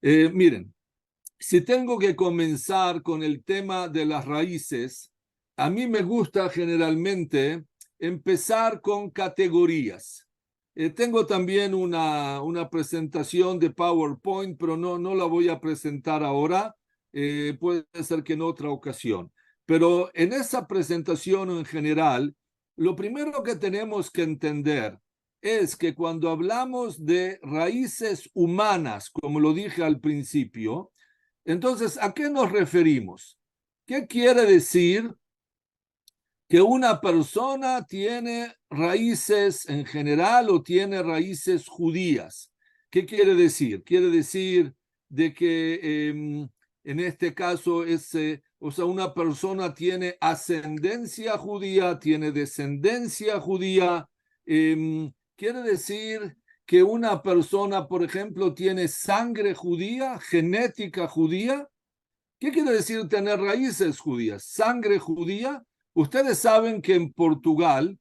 Miren, si tengo que comenzar con el tema de las raíces, a mí me gusta generalmente empezar con categorías. Tengo también una presentación de PowerPoint, pero no la voy a presentar ahora. Puede ser que en otra ocasión. Pero en esa presentación en general, lo primero que tenemos que entender es que cuando hablamos de raíces humanas, como lo dije al principio, entonces, ¿a qué nos referimos? ¿Qué quiere decir que una persona tiene raíces en general o tiene raíces judías? ¿Qué quiere decir? Quiere decir de que en este caso o sea, una persona tiene ascendencia judía, tiene descendencia judía. Quiere decir que una persona, por ejemplo, tiene sangre judía, genética judía. ¿Qué quiere decir tener raíces judías? Sangre judía. Ustedes saben que en Portugal,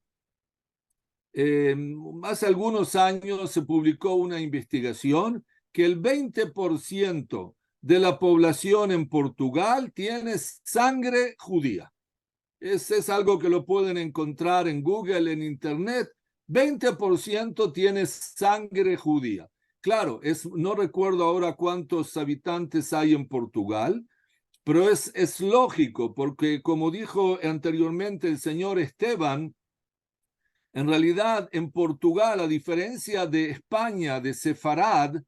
hace algunos años se publicó una investigación que el 20% de la población en Portugal tiene sangre judía. Es algo que lo pueden encontrar en Google, en Internet. 20% tiene sangre judía. Claro, no recuerdo ahora cuántos habitantes hay en Portugal, pero es lógico, porque como dijo anteriormente el señor Esteban, en realidad en Portugal, a diferencia de España, de Sefarad,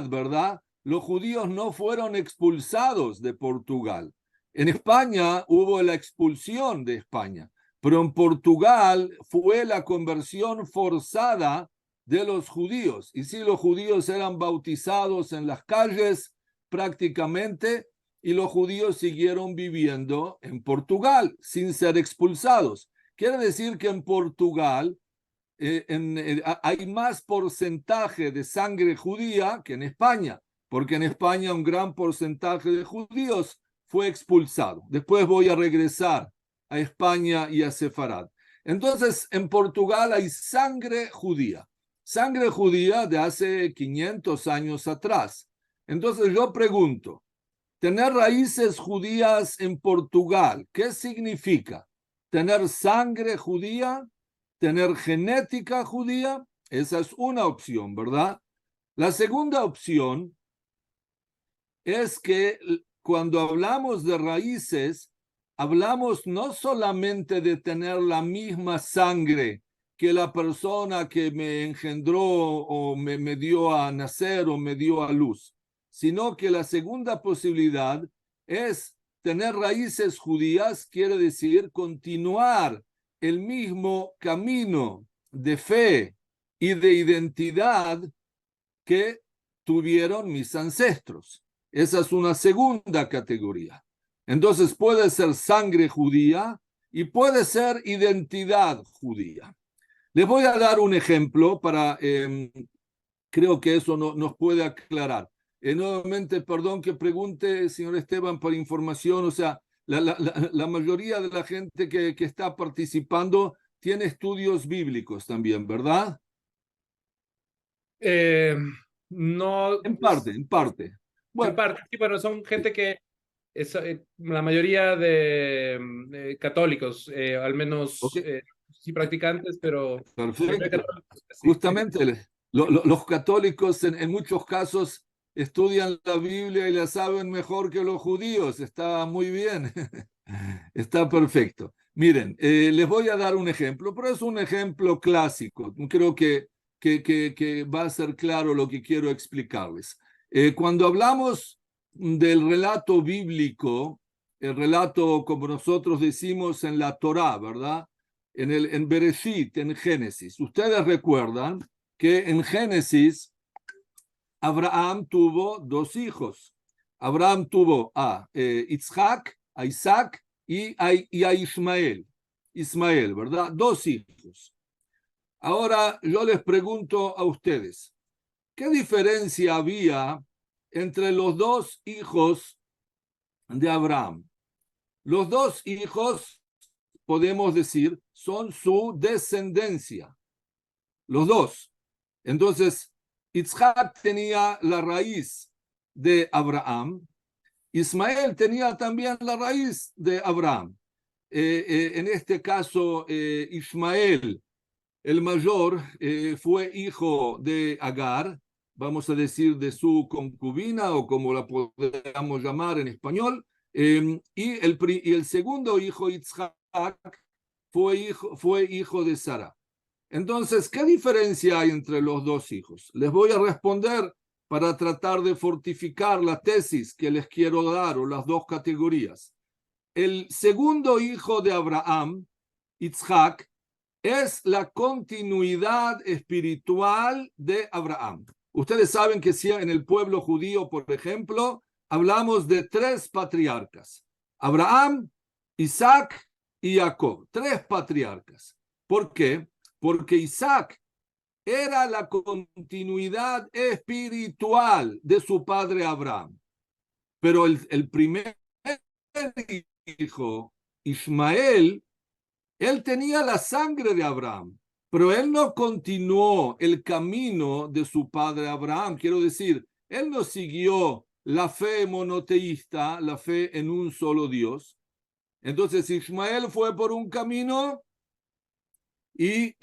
¿verdad? Los judíos no fueron expulsados de Portugal. En España hubo la expulsión de España, pero en Portugal fue la conversión forzada de los judíos. Y sí, los judíos eran bautizados en las calles prácticamente, y los judíos siguieron viviendo en Portugal sin ser expulsados. Quiere decir que en Portugal hay más porcentaje de sangre judía que en España, porque en España un gran porcentaje de judíos fue expulsado. Después voy a regresar a España y a Sefarad. Entonces, en Portugal hay sangre judía de hace 500 años atrás. Entonces yo pregunto, tener raíces judías en Portugal, ¿qué significa? ¿Tener sangre judía? ¿Tener genética judía? Esa es una opción, ¿verdad? La segunda opción es que cuando hablamos de raíces, hablamos no solamente de tener la misma sangre que la persona que me engendró o me dio a nacer o me dio a luz, sino que la segunda posibilidad es tener raíces judías, quiere decir continuar el mismo camino de fe y de identidad que tuvieron mis ancestros. Esa es una segunda categoría. Entonces puede ser sangre judía y puede ser identidad judía. Les voy a dar un ejemplo para, creo que eso nos puede aclarar. Nuevamente, perdón que pregunte, señor Esteban, por información, o sea, la mayoría de la gente que está participando tiene estudios bíblicos también, ¿verdad? No, En parte, en parte. en Bueno, parte, sí, bueno, son gente que es la mayoría de católicos, al menos ok, sí practicantes, pero la mayoría perfecto. católicos, sí. Justamente los católicos en muchos casos estudian la Biblia y la saben mejor que los judíos. Está muy bien. Está perfecto. Miren, les voy a dar un ejemplo, pero es un ejemplo clásico. Creo que va a ser claro lo que quiero explicarles. Cuando hablamos del relato bíblico, el relato como nosotros decimos en la Torá, ¿verdad? En Bereshit, en Génesis. Ustedes recuerdan que en Génesis Abraham tuvo dos hijos. Abraham tuvo a Isaac, y a Ismael. Ismael, ¿verdad? Dos hijos. Ahora yo les pregunto a ustedes, ¿qué diferencia había entre los dos hijos de Abraham? Los dos hijos, podemos decir, son su descendencia. Los dos. Entonces, Isaac tenía la raíz de Abraham, Ismael tenía también la raíz de Abraham. En este caso, Ismael, el mayor, fue hijo de Agar, vamos a decir de su concubina o como la podemos llamar en español, y el segundo hijo, Isaac, fue hijo de Sara. Entonces, ¿qué diferencia hay entre los dos hijos? Les voy a responder para tratar de fortificar la tesis que les quiero dar, o las dos categorías. El segundo hijo de Abraham, Isaac, es la continuidad espiritual de Abraham. Ustedes saben que si en el pueblo judío, por ejemplo, hablamos de tres patriarcas: Abraham, Isaac y Jacob. Tres patriarcas. ¿Por qué? Porque Isaac era la continuidad espiritual de su padre Abraham. Pero el primer hijo, Ismael, él tenía la sangre de Abraham, pero él no continuó el camino de su padre Abraham. Quiero decir, él no siguió la fe monoteísta, la fe en un solo Dios. Entonces Ismael fue por un camino y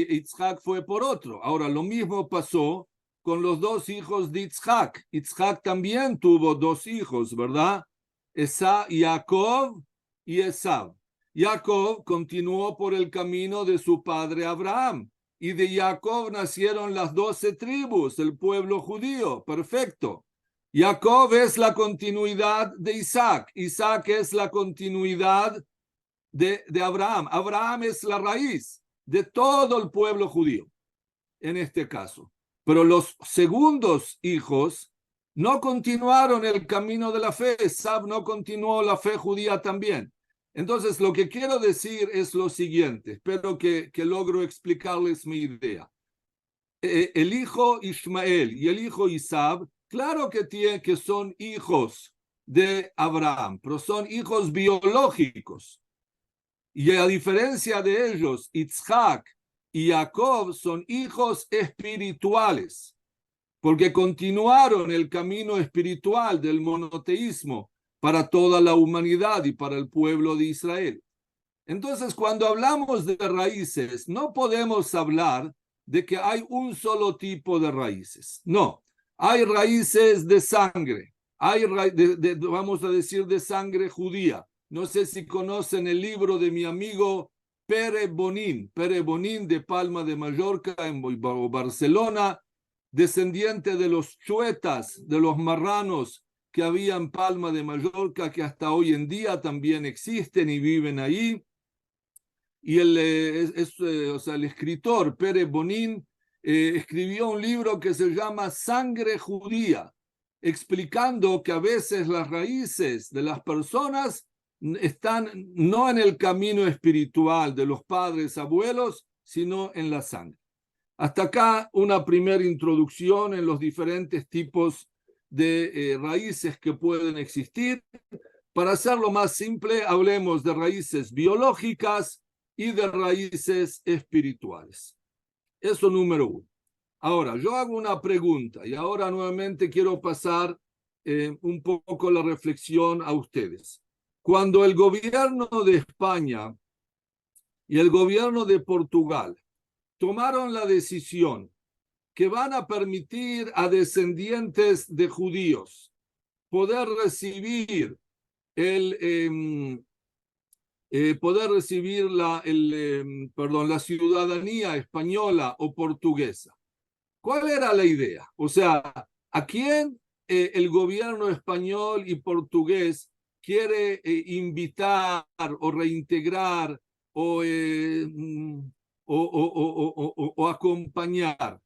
Isaac fue por otro. Ahora, lo mismo pasó con los dos hijos de Isaac. Isaac también tuvo dos hijos, ¿verdad? Jacob y Esaú. Jacob continuó por el camino de su padre Abraham, y de Jacob nacieron las 12 tribus, el pueblo judío. Perfecto. Jacob es la continuidad de Isaac. Isaac es la continuidad de Abraham. Abraham es la raíz de todo el pueblo judío, en este caso. Pero los segundos hijos no continuaron el camino de la fe. Esaú no continuó la fe judía también. Entonces, lo que quiero decir es lo siguiente. Espero que logro explicarles mi idea. El hijo Ismael y el hijo Esaú, claro que son hijos de Abraham, pero son hijos biológicos. Y a diferencia de ellos, Isaac y Jacob son hijos espirituales, porque continuaron el camino espiritual del monoteísmo para toda la humanidad y para el pueblo de Israel. Entonces, cuando hablamos de raíces, no podemos hablar de que hay un solo tipo de raíces. No, hay raíces de sangre, hay vamos a decir, de sangre judía. No sé si conocen el libro de mi amigo Pere Bonin de Palma de Mallorca, en Barcelona, descendiente de los chuetas, de los marranos que había en Palma de Mallorca, que hasta hoy en día también existen y viven ahí. Y el escritor Pere Bonin escribió un libro que se llama Sangre Judía, explicando que a veces las raíces de las personas están no en el camino espiritual de los padres, abuelos, sino en la sangre. Hasta acá una primera introducción en los diferentes tipos de raíces que pueden existir. Para hacerlo más simple, hablemos de raíces biológicas y de raíces espirituales. Eso número uno. Ahora, yo hago una pregunta y ahora nuevamente quiero pasar un poco la reflexión a ustedes. Cuando el gobierno de España y el gobierno de Portugal tomaron la decisión que van a permitir a descendientes de judíos poder recibir la ciudadanía española o portuguesa. ¿Cuál era la idea? O sea, ¿a quién el gobierno español y portugués quiere invitar o reintegrar o acompañar?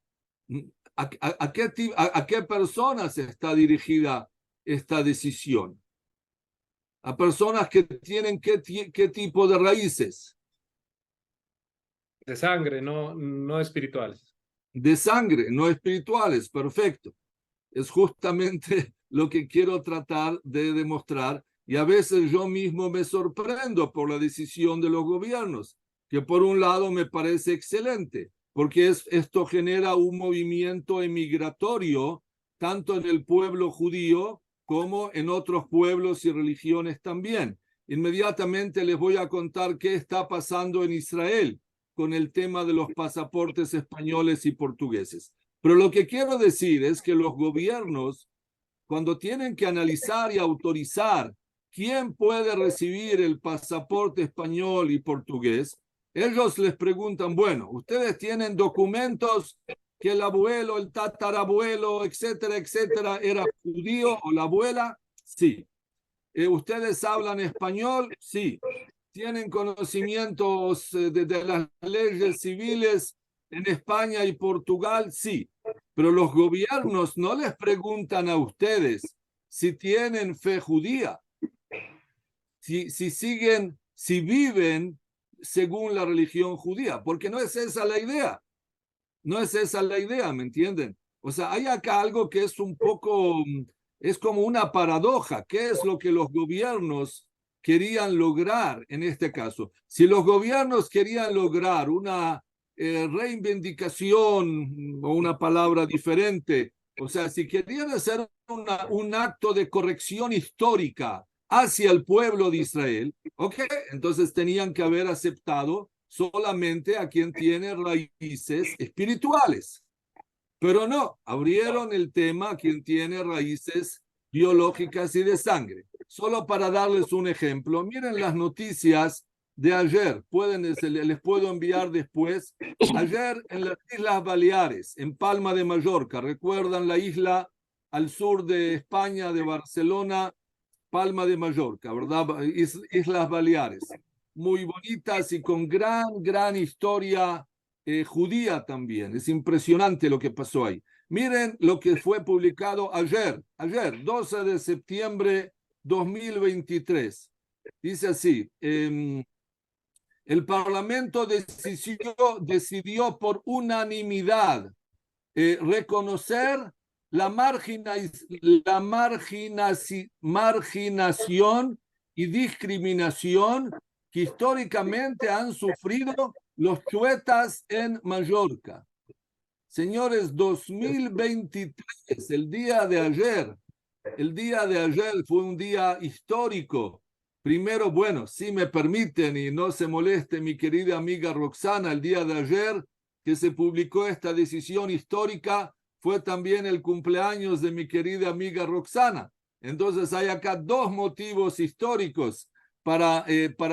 ¿A qué personas está dirigida esta decisión? A personas que tienen qué tipo de raíces. De sangre, no espirituales. De sangre, no espirituales, perfecto. Es justamente lo que quiero tratar de demostrar, y a veces yo mismo me sorprendo por la decisión de los gobiernos, que por un lado me parece excelente, porque esto genera un movimiento emigratorio tanto en el pueblo judío como en otros pueblos y religiones también. Inmediatamente les voy a contar qué está pasando en Israel con el tema de los pasaportes españoles y portugueses. Pero lo que quiero decir es que los gobiernos, cuando tienen que analizar y autorizar quién puede recibir el pasaporte español y portugués, ellos les preguntan, bueno, ¿ustedes tienen documentos que el abuelo, el tatarabuelo, etcétera, etcétera, era judío o la abuela? Sí. ¿Ustedes hablan español? Sí. ¿Tienen conocimientos de las leyes civiles en España y Portugal? Sí. Pero los gobiernos no les preguntan a ustedes si tienen fe judía, si viven según la religión judía, porque no es esa la idea. No es esa la idea, ¿me entienden? O sea, hay acá algo que es un poco, es como una paradoja. ¿Qué es lo que los gobiernos querían lograr en este caso? Si los gobiernos querían lograr una reivindicación o una palabra diferente, o sea, si querían hacer un acto de corrección histórica hacia el pueblo de Israel, ok, entonces tenían que haber aceptado solamente a quien tiene raíces espirituales. Pero no, abrieron el tema a quien tiene raíces biológicas y de sangre. Solo para darles un ejemplo, miren las noticias de ayer, les puedo enviar después. Ayer en las Islas Baleares, en Palma de Mallorca, recuerdan la isla al sur de España, de Barcelona, Palma de Mallorca, ¿verdad? Islas Baleares, muy bonitas y con gran historia judía también. Es impresionante lo que pasó ahí. Miren lo que fue publicado ayer, 12 de septiembre 2023. Dice así, el Parlamento decidió por unanimidad reconocer la marginación y discriminación que históricamente han sufrido los chuetas en Mallorca. Señores, 2023, el día de ayer fue un día histórico. Primero, bueno, si me permiten y no se moleste mi querida amiga Roxana, el día de ayer que se publicó esta decisión histórica fue también el cumpleaños de mi querida amiga Roxana. Entonces hay acá dos motivos históricos para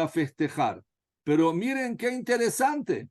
festejar. Pero miren qué interesante.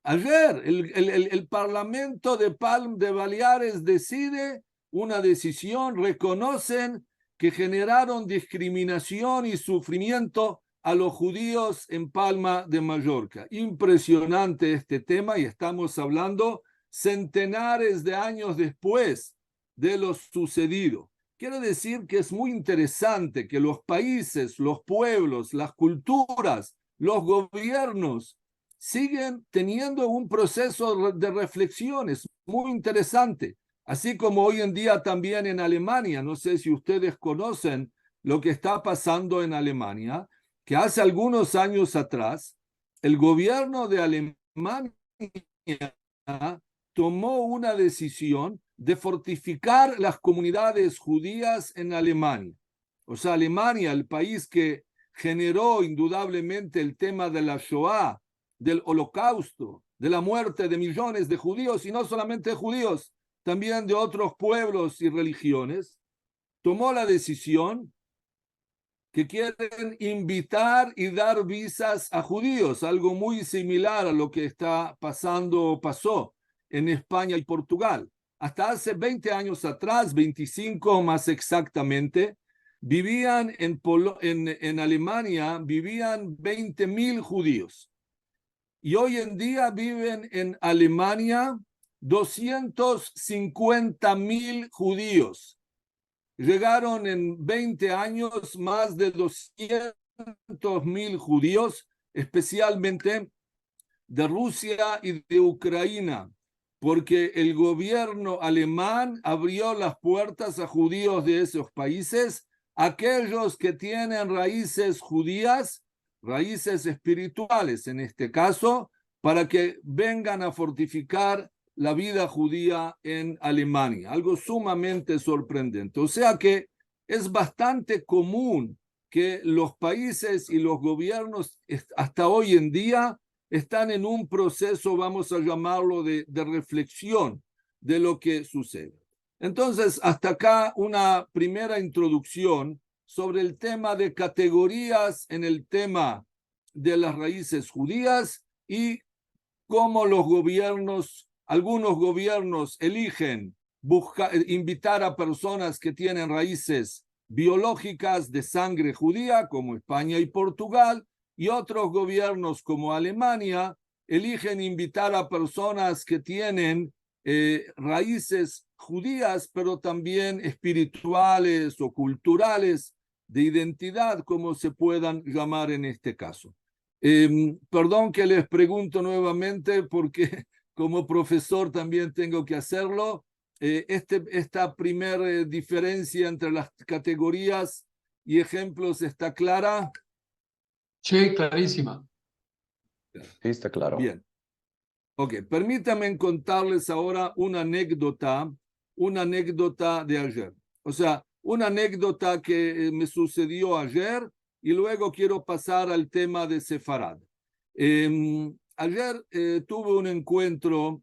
Ayer el Parlamento de Baleares decide una decisión, reconocen que generaron discriminación y sufrimiento a los judíos en Palma de Mallorca. Impresionante este tema y estamos hablando centenares de años después de lo sucedido. Quiero decir que es muy interesante que los países, los pueblos, las culturas, los gobiernos siguen teniendo un proceso de reflexiones muy interesante. Así como hoy en día también en Alemania, no sé si ustedes conocen lo que está pasando en Alemania, que hace algunos años atrás, el gobierno de Alemania tomó una decisión de fortificar las comunidades judías en Alemania. O sea, Alemania, el país que generó indudablemente el tema de la Shoah, del holocausto, de la muerte de millones de judíos, y no solamente judíos, también de otros pueblos y religiones, tomó la decisión que quieren invitar y dar visas a judíos, algo muy similar a lo que está pasando o pasó en España y Portugal. Hasta hace 20 años atrás, 25 más exactamente, vivían en Alemania, vivían 20.000 judíos. Y hoy en día viven en Alemania 250.000 judíos. Llegaron en 20 años más de 200.000 judíos, especialmente de Rusia y de Ucrania, porque el gobierno alemán abrió las puertas a judíos de esos países, aquellos que tienen raíces judías, raíces espirituales en este caso, para que vengan a fortificar la vida judía en Alemania. Algo sumamente sorprendente. O sea que es bastante común que los países y los gobiernos hasta hoy en día están en un proceso, vamos a llamarlo, de reflexión de lo que sucede. Entonces, hasta acá una primera introducción sobre el tema de categorías en el tema de las raíces judías y cómo los gobiernos, algunos gobiernos eligen invitar a personas que tienen raíces biológicas de sangre judía, como España y Portugal, y otros gobiernos como Alemania eligen invitar a personas que tienen raíces judías, pero también espirituales o culturales, de identidad, como se puedan llamar en este caso. Perdón que les pregunto nuevamente, porque como profesor también tengo que hacerlo. Esta primera diferencia entre las categorías y ejemplos está clara. Sí, clarísima. Sí, está claro. Bien. Ok, permítanme contarles ahora una anécdota de ayer. O sea, una anécdota que me sucedió ayer y luego quiero pasar al tema de Sefarad. Ayer tuve un encuentro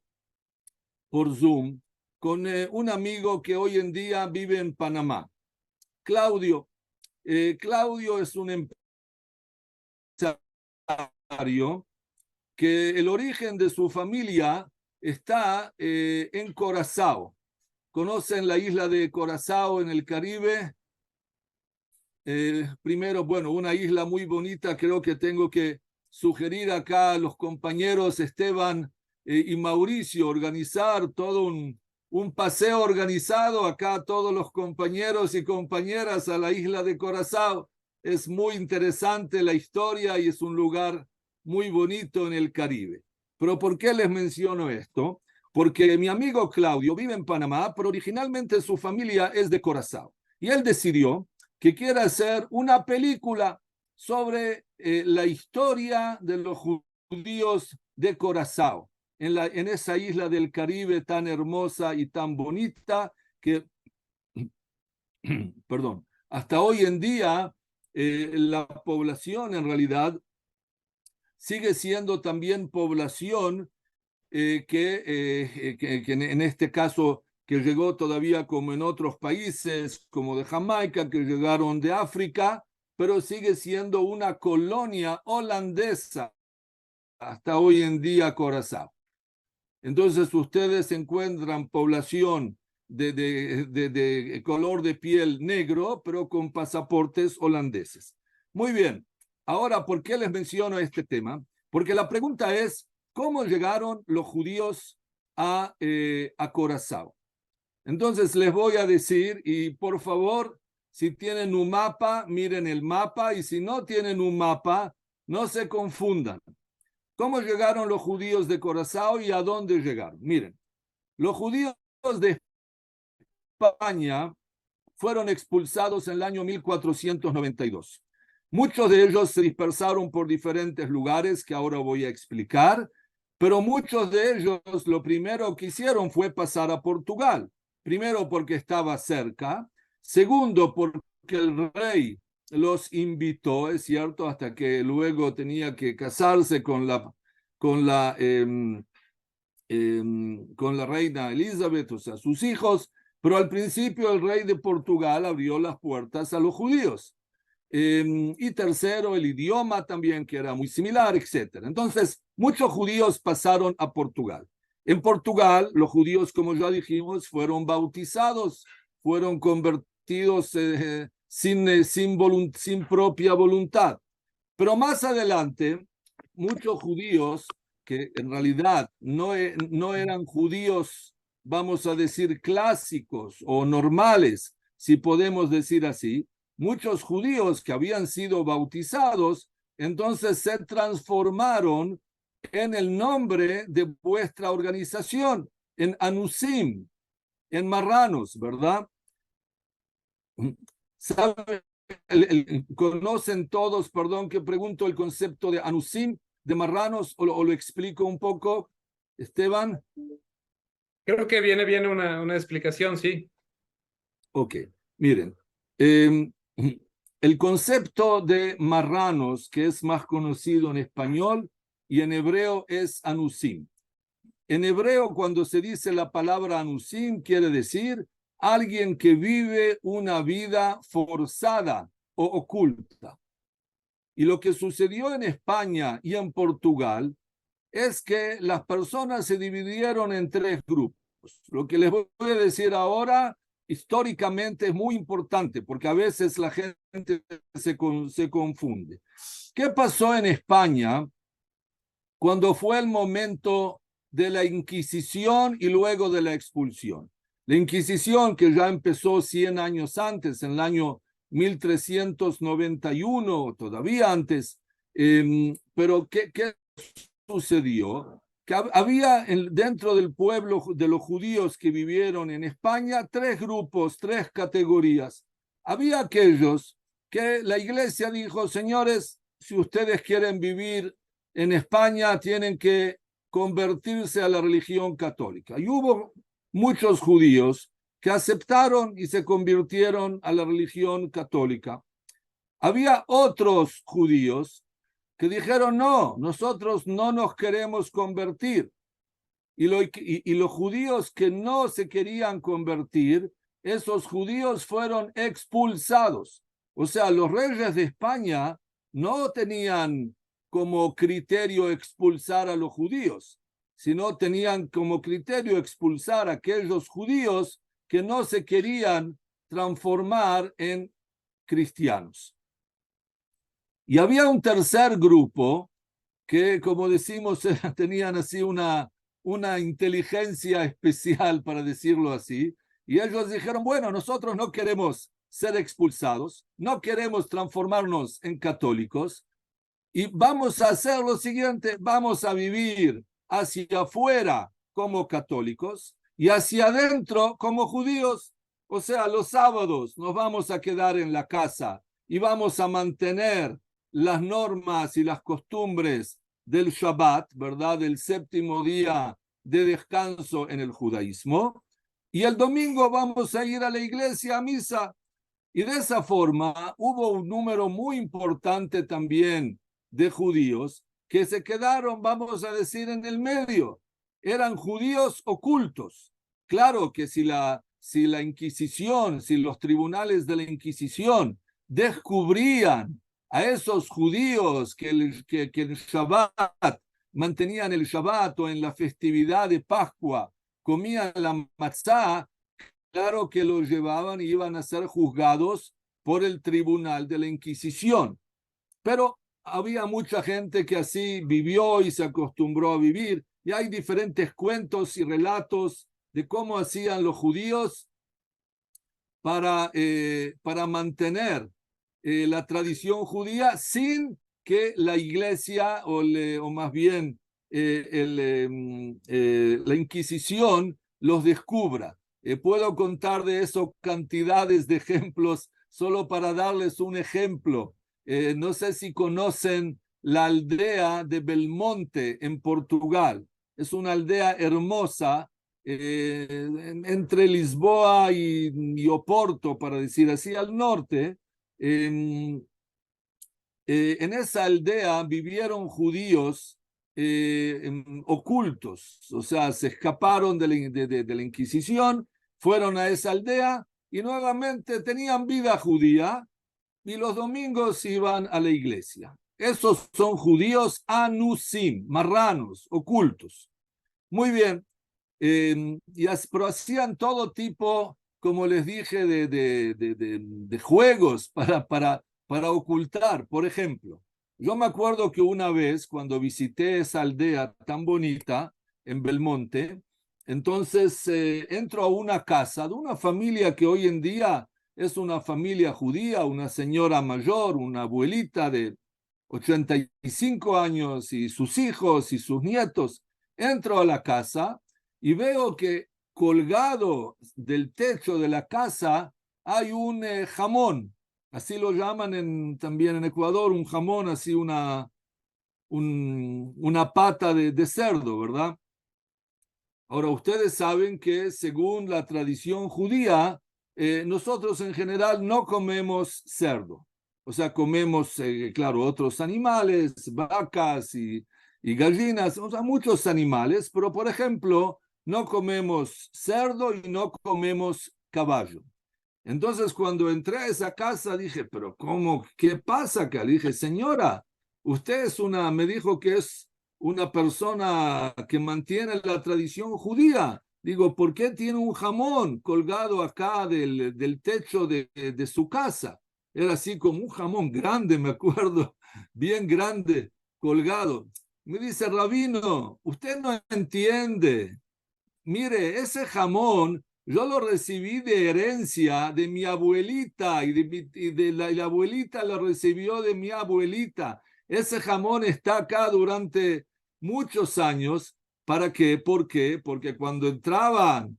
por Zoom con un amigo que hoy en día vive en Panamá, Claudio. Claudio es un empresario que el origen de su familia está en Curazao. ¿Conocen la isla de Curazao en el Caribe? Primero, bueno, una isla muy bonita. Creo que tengo que sugerir acá a los compañeros Esteban y Mauricio organizar todo un paseo organizado acá a todos los compañeros y compañeras a la isla de Curazao. Es muy interesante la historia y es un lugar muy bonito en el Caribe. Pero ¿por qué les menciono esto? Porque mi amigo Claudio vive en Panamá, pero originalmente su familia es de Curazao. Y él decidió que quiere hacer una película sobre la historia de los judíos de Curazao, en esa isla del Caribe tan hermosa y tan bonita que, perdón, hasta hoy en día la población en realidad sigue siendo también población que en este caso que llegó todavía como en otros países, como de Jamaica, que llegaron de África, pero sigue siendo una colonia holandesa hasta hoy en día Curazao. Entonces ustedes encuentran población de color de piel negro, pero con pasaportes holandeses. Muy bien, ahora, ¿por qué les menciono este tema? Porque la pregunta es, ¿cómo llegaron los judíos a Curazao? Entonces les voy a decir, y por favor, si tienen un mapa, miren el mapa, y si no tienen un mapa, no se confundan. ¿Cómo llegaron los judíos de Curazao y a dónde llegaron? Miren, los judíos de España fueron expulsados en el año 1492. Muchos de ellos se dispersaron por diferentes lugares que ahora voy a explicar, pero muchos de ellos lo primero que hicieron fue pasar a Portugal. Primero porque estaba cerca, segundo porque el rey los invitó, es cierto, hasta que luego tenía que casarse con la reina Elizabeth, o sea, sus hijos, pero al principio el rey de Portugal abrió las puertas a los judíos. Y tercero, el idioma también, que era muy similar, etc. Entonces, muchos judíos pasaron a Portugal. En Portugal, los judíos, como ya dijimos, fueron bautizados, fueron convertidos sin propia voluntad. Pero más adelante, muchos judíos que en realidad no eran judíos, vamos a decir, clásicos o normales, si podemos decir así, muchos judíos que habían sido bautizados, entonces se transformaron en el nombre de vuestra organización, en Anusim, en marranos, ¿verdad? ¿Saben? Conocen todos, perdón que pregunto, el concepto de Anusim. de marranos o lo explico un poco, Esteban? Creo que viene bien una explicación, sí. Ok, miren, el concepto de marranos, que es más conocido en español y en hebreo, es anusim. En hebreo, cuando se dice la palabra anusim, quiere decir alguien que vive una vida forzada o oculta. Y lo que sucedió en España y en Portugal es que las personas se dividieron en tres grupos. Lo que les voy a decir ahora históricamente es muy importante porque a veces la gente se confunde. ¿Qué pasó en España cuando fue el momento de la Inquisición y luego de la expulsión? La Inquisición, que ya empezó 100 años antes, en el año 1391, todavía antes, pero ¿qué sucedió? Que había dentro del pueblo de los judíos que vivieron en España tres grupos, tres categorías. Había aquellos que la iglesia dijo, señores, si ustedes quieren vivir en España, tienen que convertirse a la religión católica. Y hubo muchos judíos que aceptaron y se convirtieron a la religión católica. Había otros judíos que dijeron, no, nosotros no nos queremos convertir. Y los judíos que no se querían convertir, esos judíos fueron expulsados. O sea, los reyes de España no tenían como criterio expulsar a los judíos, sino tenían como criterio expulsar a aquellos judíos que no se querían transformar en cristianos. Y había un tercer grupo que, como decimos, tenían así una inteligencia especial, para decirlo así, y ellos dijeron, bueno, nosotros no queremos ser expulsados, no queremos transformarnos en católicos, y vamos a hacer lo siguiente, vamos a vivir hacia afuera como católicos y hacia adentro como judíos. O sea, los sábados nos vamos a quedar en la casa y vamos a mantener las normas y las costumbres del Shabbat, ¿verdad? Del séptimo día de descanso en el judaísmo. Y el domingo vamos a ir a la iglesia a misa. Y de esa forma hubo un número muy importante también de judíos que se quedaron, vamos a decir, en el medio. Eran judíos ocultos. Claro que si la Inquisición, si los tribunales de la Inquisición descubrían a esos judíos que el Shabbat, mantenían el Shabbat o en la festividad de Pascua, comían la matzá, claro que los llevaban y iban a ser juzgados por el tribunal de la Inquisición. Pero había mucha gente que así vivió y se acostumbró a vivir. Y hay diferentes cuentos y relatos de cómo hacían los judíos para mantener la tradición judía sin que la iglesia o más bien la Inquisición los descubra. Puedo contar de eso cantidades de ejemplos solo para darles un ejemplo. No sé si conocen la aldea de Belmonte en Portugal. Es una aldea hermosa entre Lisboa y Oporto, para decir así, al norte. En esa aldea vivieron judíos ocultos, o sea, se escaparon de la Inquisición, fueron a esa aldea y nuevamente tenían vida judía y los domingos iban a la iglesia. Esos son judíos anusim, marranos, ocultos. Muy bien, pero hacían todo tipo, como les dije, de juegos para ocultar. Por ejemplo, yo me acuerdo que una vez cuando visité esa aldea tan bonita en Belmonte, entonces entro a una casa de una familia que hoy en día es una familia judía, una señora mayor, una abuelita de 85 años y sus hijos y sus nietos. Entro a la casa y veo que colgado del techo de la casa hay un jamón, así lo llaman también en Ecuador, un jamón, así una pata de cerdo, ¿verdad? Ahora, ustedes saben que según la tradición judía, nosotros en general no comemos cerdo. O sea, comemos, claro, otros animales, vacas y gallinas, o sea, muchos animales, pero por ejemplo, no comemos cerdo y no comemos caballo. Entonces, cuando entré a esa casa, dije, pero ¿cómo? ¿Qué pasa acá? Le dije, señora, usted me dijo que es una persona que mantiene la tradición judía. Digo, ¿por qué tiene un jamón colgado acá del techo de su casa? Era así como un jamón grande, me acuerdo, bien grande, colgado. Me dice, Rabino, usted no entiende. Mire, ese jamón yo lo recibí de herencia de mi abuelita y la abuelita lo recibió de mi abuelita. Ese jamón está acá durante muchos años. ¿Para qué? ¿Por qué? Porque cuando entraban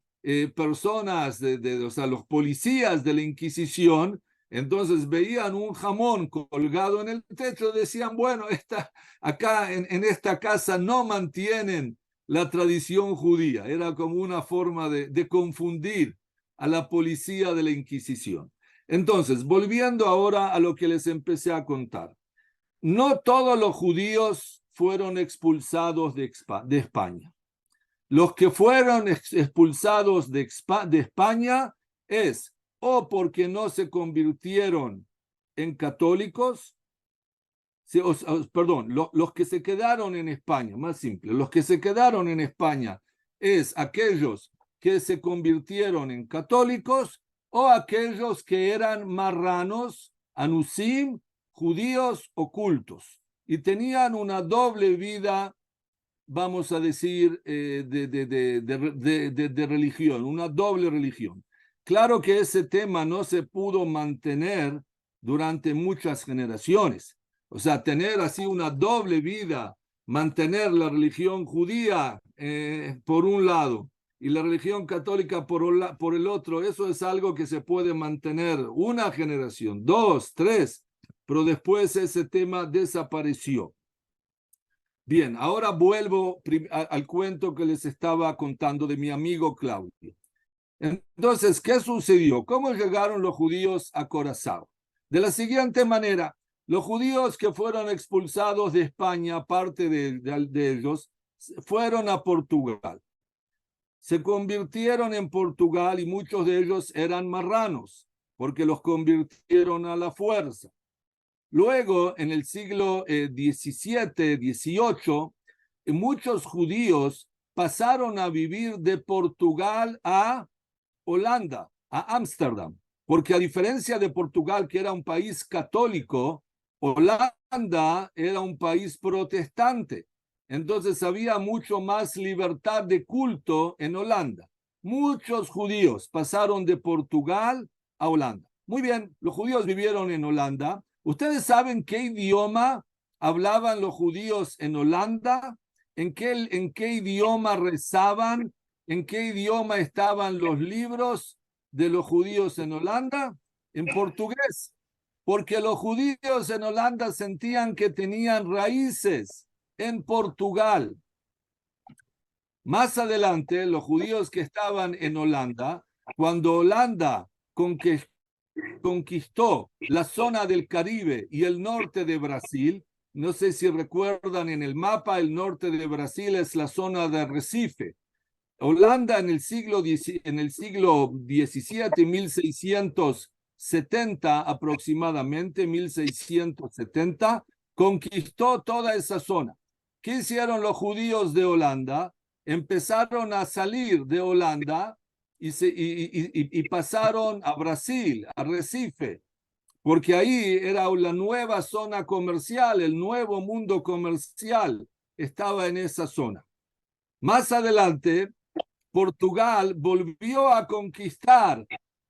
personas, o sea, los policías de la Inquisición, entonces veían un jamón colgado en el techo, decían, bueno, acá en esta casa no mantienen la tradición judía. Era como una forma de confundir a la policía de la Inquisición. Entonces, volviendo ahora a lo que les empecé a contar. No todos los judíos fueron expulsados de España. Los que fueron expulsados de España es o porque no se convirtieron en católicos, perdón, los que se quedaron en España, más simple, los que se quedaron en España es aquellos que se convirtieron en católicos o aquellos que eran marranos, anusim, judíos ocultos y tenían una doble vida, vamos a decir, de religión, una doble religión. Claro que ese tema no se pudo mantener durante muchas generaciones. O sea, tener así una doble vida, mantener la religión judía por un lado y la religión católica por el otro, eso es algo que se puede mantener una generación, dos, tres, pero después ese tema desapareció. Bien, ahora vuelvo al cuento que les estaba contando de mi amigo Claudio. Entonces, ¿qué sucedió? ¿Cómo llegaron los judíos a Curazao? De la siguiente manera, los judíos que fueron expulsados de España, parte de ellos, fueron a Portugal. Se convirtieron en Portugal y muchos de ellos eran marranos, porque los convirtieron a la fuerza. Luego, en el siglo XVII, XVIII, muchos judíos pasaron a vivir de Portugal a Holanda, a Ámsterdam, porque a diferencia de Portugal, que era un país católico, Holanda era un país protestante. Entonces había mucho más libertad de culto en Holanda. Muchos judíos pasaron de Portugal a Holanda. Muy bien, los judíos vivieron en Holanda. ¿Ustedes saben qué idioma hablaban los judíos en Holanda? ¿En qué idioma rezaban? ¿En qué idioma estaban los libros de los judíos en Holanda? En portugués, porque los judíos en Holanda sentían que tenían raíces en Portugal. Más adelante, los judíos que estaban en Holanda, cuando Holanda conquistó la zona del Caribe y el norte de Brasil, no sé si recuerdan en el mapa, el norte de Brasil es la zona de Recife. Holanda en el siglo XVII, 1670 aproximadamente, 1670, conquistó toda esa zona. ¿Qué hicieron los judíos de Holanda? Empezaron a salir de Holanda y pasaron a Brasil, a Recife, porque ahí era la nueva zona comercial, el nuevo mundo comercial estaba en esa zona. Más adelante, Portugal volvió a conquistar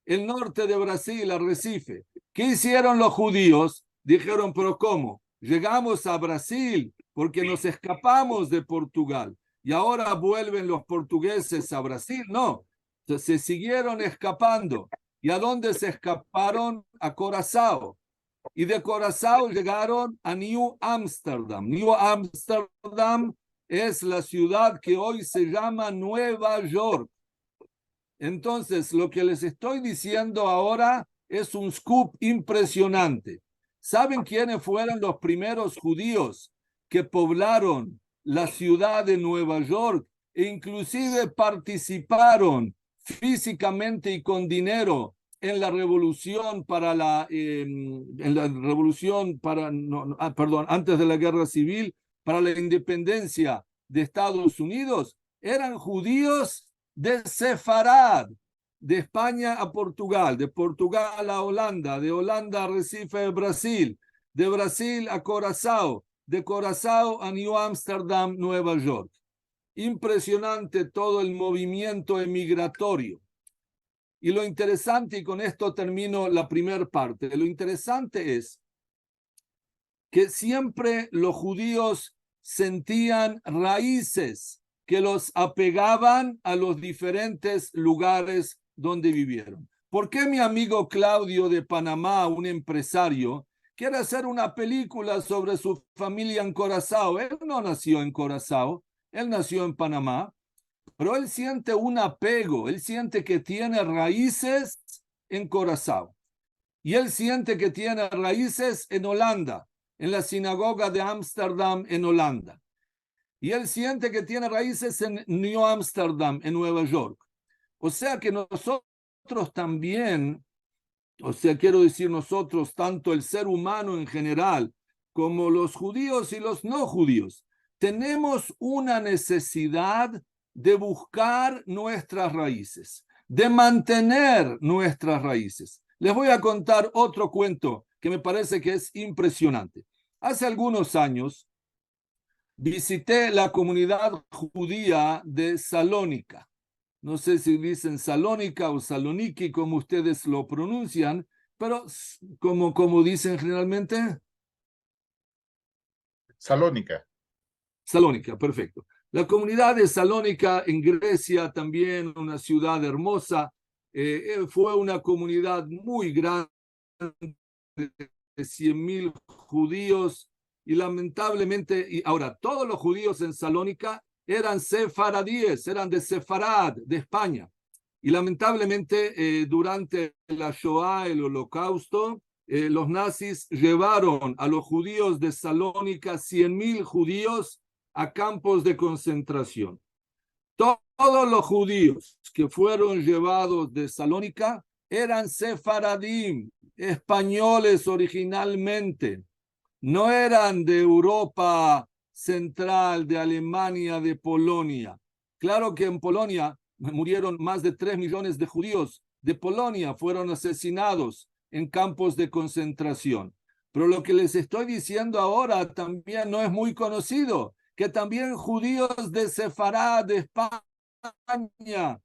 el norte de Brasil, Arrecife. ¿Qué hicieron los judíos? Dijeron, pero ¿cómo? Llegamos a Brasil porque nos escapamos de Portugal y ahora vuelven los portugueses a Brasil. No, se siguieron escapando. ¿Y a dónde se escaparon? A Curazao. y de Curazao llegaron a New Amsterdam. New Amsterdam es la ciudad que hoy se llama Nueva York. Entonces, lo que les estoy diciendo ahora es un scoop impresionante. ¿Saben quiénes fueron los primeros judíos que poblaron la ciudad de Nueva York e inclusive participaron físicamente y con dinero en la revolución antes de la guerra civil, para la independencia de Estados Unidos? Eran judíos de Sefarad, de España a Portugal, de Portugal a Holanda, de Holanda a Recife, Brasil, de Brasil a Curazao, de Curazao a New Amsterdam, Nueva York. Impresionante todo el movimiento emigratorio. Y lo interesante, y con esto termino la primera parte, lo interesante es que siempre los judíos sentían raíces que los apegaban a los diferentes lugares donde vivieron. ¿Por qué mi amigo Claudio de Panamá, un empresario, quiere hacer una película sobre su familia en Curazao? Él no nació en Curazao, él nació en Panamá, pero él siente un apego, él siente que tiene raíces en Curazao. Y él siente que tiene raíces en Holanda, en la sinagoga de Ámsterdam en Holanda. Y él siente que tiene raíces en New Amsterdam, en Nueva York. O sea que nosotros también, o sea, quiero decir nosotros, tanto el ser humano en general, como los judíos y los no judíos, tenemos una necesidad de buscar nuestras raíces, de mantener nuestras raíces. Les voy a contar otro cuento que me parece que es impresionante. Hace algunos años visité la comunidad judía de Salónica. No sé si dicen Salónica o Saloniki, como ustedes lo pronuncian, pero como dicen generalmente. Salónica. Salónica, perfecto. La comunidad de Salónica en Grecia, también una ciudad hermosa, fue una comunidad muy grande, de 100.000 judíos, y lamentablemente, y ahora todos los judíos en Salónica eran sefaradíes, eran de Sefarad, de España, y lamentablemente durante la Shoah, el Holocausto, los nazis llevaron a los judíos de Salónica, 100.000 judíos, a campos de concentración. Todos los judíos que fueron llevados de Salónica eran sefaradim, españoles originalmente, no eran de Europa Central, de Alemania, de Polonia. Claro que en Polonia murieron más de 3 millones de judíos de Polonia, fueron asesinados en campos de concentración. Pero lo que les estoy diciendo ahora también no es muy conocido, que también judíos de Sefarad, de España,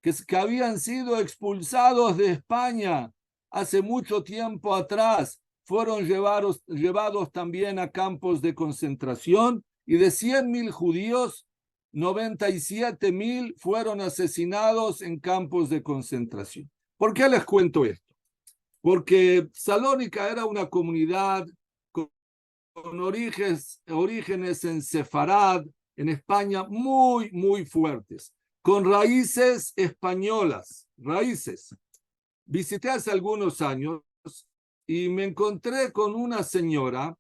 que habían sido expulsados de España hace mucho tiempo atrás, fueron llevados también a campos de concentración, y de 100.000 judíos, 97.000 fueron asesinados en campos de concentración. ¿Por qué les cuento esto? Porque Salónica era una comunidad con orígenes en Sefarad, en España, muy, muy fuertes, con raíces españolas, raíces. Visité hace algunos años y me encontré con una señora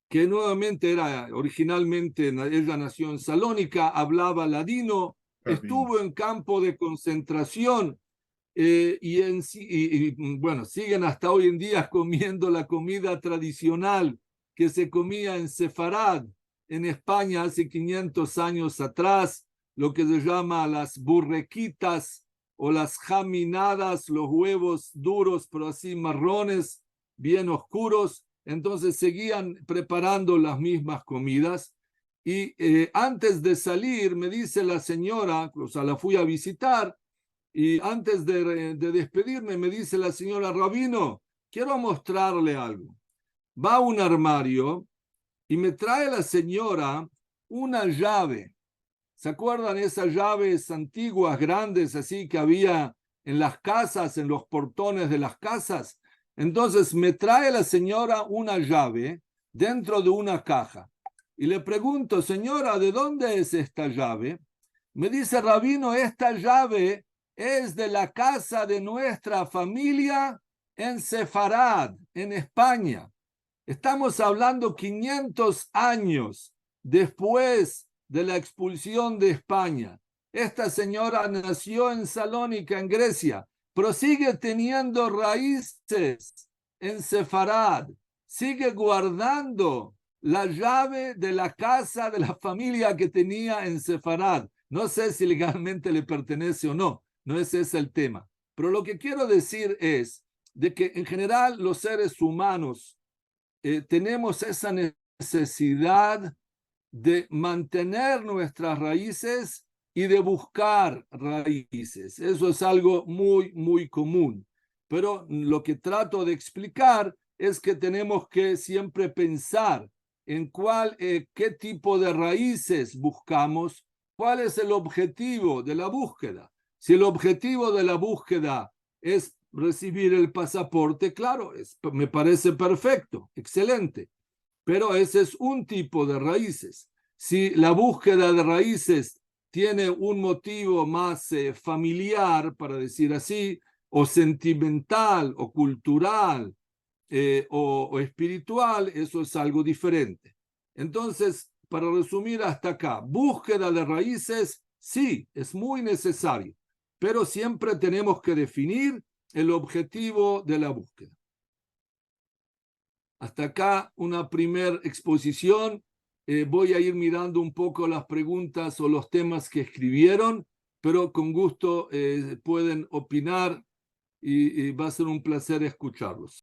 que nuevamente originalmente, ella nació en Salónica, hablaba ladino, estuvo en campo de concentración, bueno, siguen hasta hoy en día comiendo la comida tradicional que se comía en Sefarad, en España, hace 500 años atrás, lo que se llama las burrequitas o las jaminadas, los huevos duros, pero así marrones, bien oscuros. Entonces seguían preparando las mismas comidas. Y antes de salir, me dice la señora, o sea, la fui a visitar, y antes de despedirme, me dice la señora: Rabino, quiero mostrarle algo. Va a un armario y me trae la señora una llave. ¿Se acuerdan esas llaves antiguas, grandes, así que había en las casas, en los portones de las casas? Entonces me trae la señora una llave dentro de una caja. Y le pregunto, señora, ¿de dónde es esta llave? Me dice, rabino, esta llave es de la casa de nuestra familia en Sefarad, en España. Estamos hablando 500 años después de la expulsión de España. Esta señora nació en Salónica, en Grecia, pero sigue teniendo raíces en Sefarad, sigue guardando la llave de la casa de la familia que tenía en Sefarad. No sé si legalmente le pertenece o no, no ese es el tema. Pero lo que quiero decir es de que en general los seres humanos tenemos esa necesidad de mantener nuestras raíces y de buscar raíces. Eso es algo muy, muy común. Pero lo que trato de explicar es que tenemos que siempre pensar en qué tipo de raíces buscamos, cuál es el objetivo de la búsqueda. Si el objetivo de la búsqueda es recibir el pasaporte, claro, me parece perfecto, excelente. Pero ese es un tipo de raíces. Si la búsqueda de raíces tiene un motivo más familiar, para decir así, o sentimental, o cultural, o espiritual, eso es algo diferente. Entonces, para resumir hasta acá, búsqueda de raíces, sí, es muy necesario, pero siempre tenemos que definir el objetivo de la búsqueda. Hasta acá una primera exposición. Voy a ir mirando un poco las preguntas o los temas que escribieron, pero con gusto pueden opinar y va a ser un placer escucharlos.